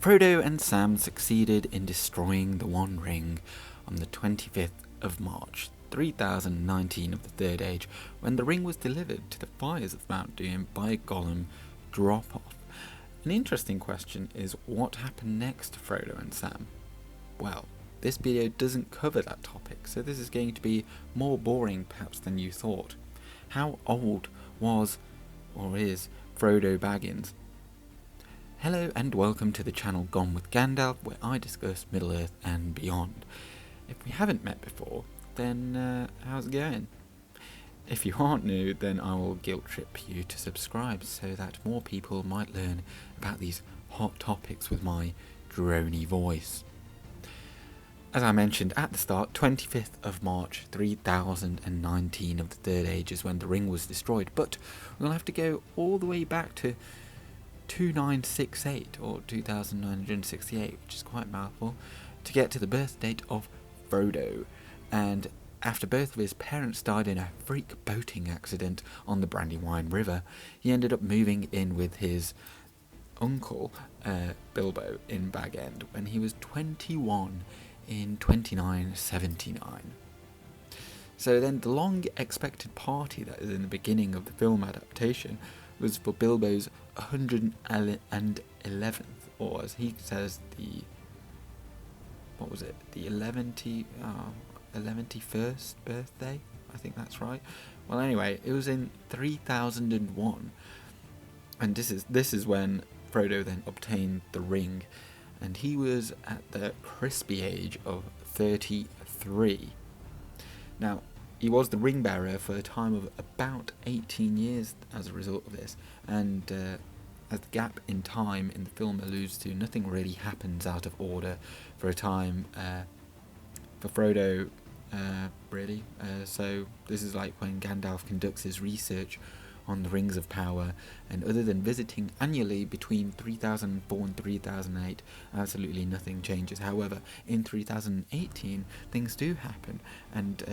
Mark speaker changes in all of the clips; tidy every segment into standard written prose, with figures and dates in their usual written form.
Speaker 1: Frodo and Sam succeeded in destroying the One Ring on the 25th of March, 3019 of the Third Age, when the ring was delivered to the fires of Mount Doom by a Gollum drop-off. An interesting question is, what happened next to Frodo and Sam? Well, this video doesn't cover that topic, so this is going to be more boring perhaps than you thought. How old was or is Frodo Baggins? Hello and welcome to the channel Gone with Gandalf, where I discuss Middle-earth and beyond. If we haven't met before, then how's it going? If you aren't new, then I will guilt trip you to subscribe so that more people might learn about these hot topics with my drony voice. As I mentioned at the start, 25th of March 3019 of the Third Age is when the ring was destroyed, but we'll have to go all the way back to 2968 or 2968, which is quite a mouthful, to get to the birth date of Frodo. And after both of his parents died in a freak boating accident on the Brandywine River, he ended up moving in with his uncle, Bilbo, in Bag End when he was 21 in 2979. So then the long expected party that is in the beginning of the film adaptation was for Bilbo's 111th, or as he says, the 11th birthday, I think that's right. Well, anyway, it was in 3001, and this is when Frodo then obtained the ring, and he was at the crispy age of 33. Now, he was the ring bearer for a time of about 18 years as a result of this, and as the gap in time in the film alludes to, nothing really happens out of order for a time for Frodo, really. So this is like when Gandalf conducts his research on the Rings of Power, and other than visiting annually between 3004 and 3008, absolutely nothing changes. However, in 3018, things do happen, and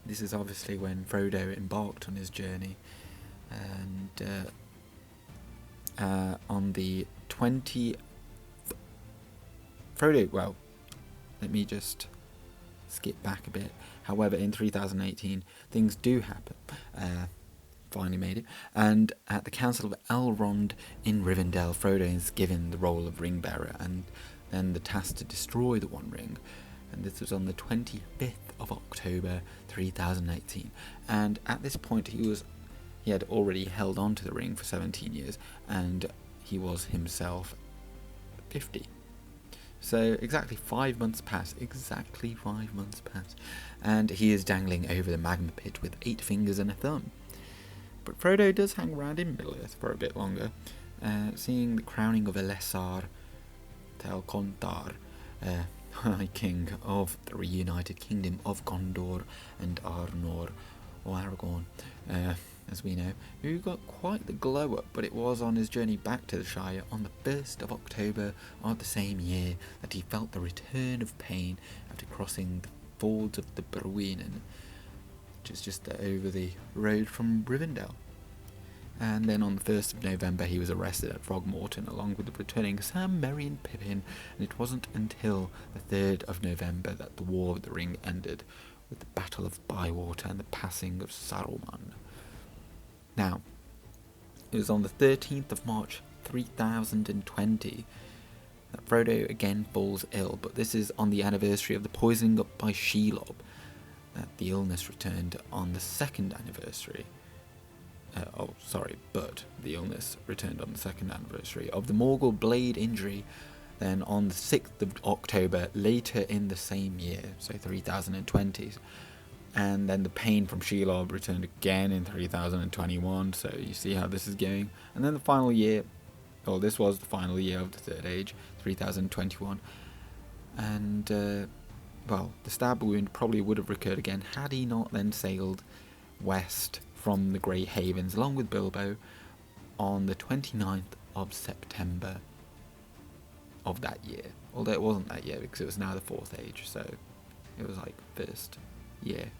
Speaker 1: this is obviously when Frodo embarked on his journey, and on the 20th... well, let me just skip back a bit. However, in 3018, things do happen. Finally made it. And at the Council of Elrond in Rivendell, Frodo is given the role of ring bearer and then the task to destroy the One Ring. And this was on the 25th of October 3018. And at this point he had already held on to the ring for 17 years, and he was himself 50. So exactly 5 months pass, and he is dangling over the magma pit with 8 fingers and a thumb. But Frodo does hang around in Middle-earth for a bit longer, seeing the crowning of Elessar Telcontar, High King of the reunited kingdom of Gondor and Arnor, or Aragorn, as we know, who got quite the glow up, but it was on his journey back to the Shire on the 1st of October of the same year that he felt the return of pain after crossing the fords of the Bruinen, which is just over the road from Rivendell. And then on the 1st of November he was arrested at Frogmorton along with the returning Sam, Merry and Pippin, and it wasn't until the 3rd of November that the War of the Ring ended, with the Battle of Bywater and the passing of Saruman. Now, it was on the 13th of March 3020 that Frodo again falls ill, but this is on the anniversary of the poisoning up by Shelob, that the illness returned on the 2nd anniversary. But the illness returned on the 2nd anniversary of the Morgul blade injury, then on the 6th of October later in the same year, so 3020s. And then the pain from Shelob returned again in 3021, so you see how this is going. And then the final year, this was the final year of the Third Age, 3021. And, the stab wound probably would have recurred again had he not then sailed west from the Grey Havens along with Bilbo on the 29th of September of that year. Although it wasn't that year because it was now the 4th Age, so it was like 1st year,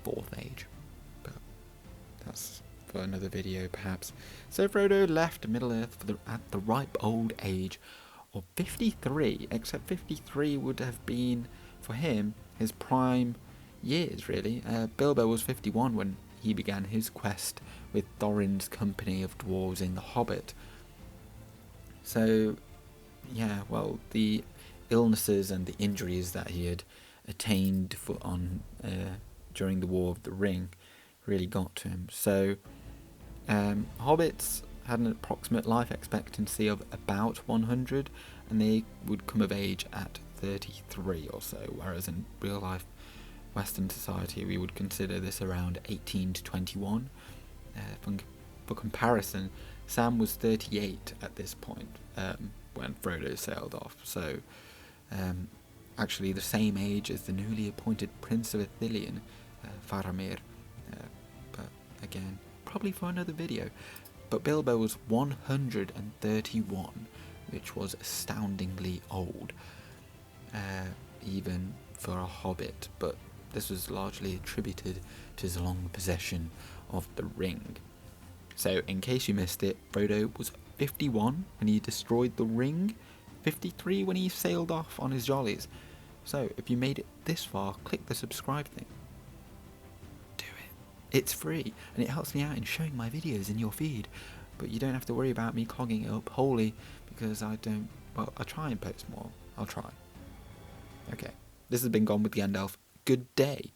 Speaker 1: 4th Age. But that's for another video perhaps. So Frodo left Middle-earth at the ripe old age of 53, except 53 would have been, for him, his prime years, really. Bilbo was 51 when he began his quest with Thorin's company of dwarves in The Hobbit. So, yeah, well, the illnesses and the injuries that he had attained during the War of the Ring really got to him. So, hobbits had an approximate life expectancy of about 100, and they would come of age at 33 or so, whereas in real life Western society we would consider this around 18 to 21. For comparison, Sam was 38 at this point when Frodo sailed off, so actually the same age as the newly appointed Prince of Ithilien, Faramir, but again, probably for another video. But Bilbo was 131, which was astoundingly old, even for a hobbit, but this was largely attributed to his long possession of the ring. So, in case you missed it, Frodo was 51 when he destroyed the ring, 53 when he sailed off on his jollies. So, if you made it this far, click the subscribe thing. Do it. It's free, and it helps me out in showing my videos in your feed. But you don't have to worry about me clogging it up wholly, because I try and post more. I'll try. Okay, this has been Gone with Gandalf. Good day.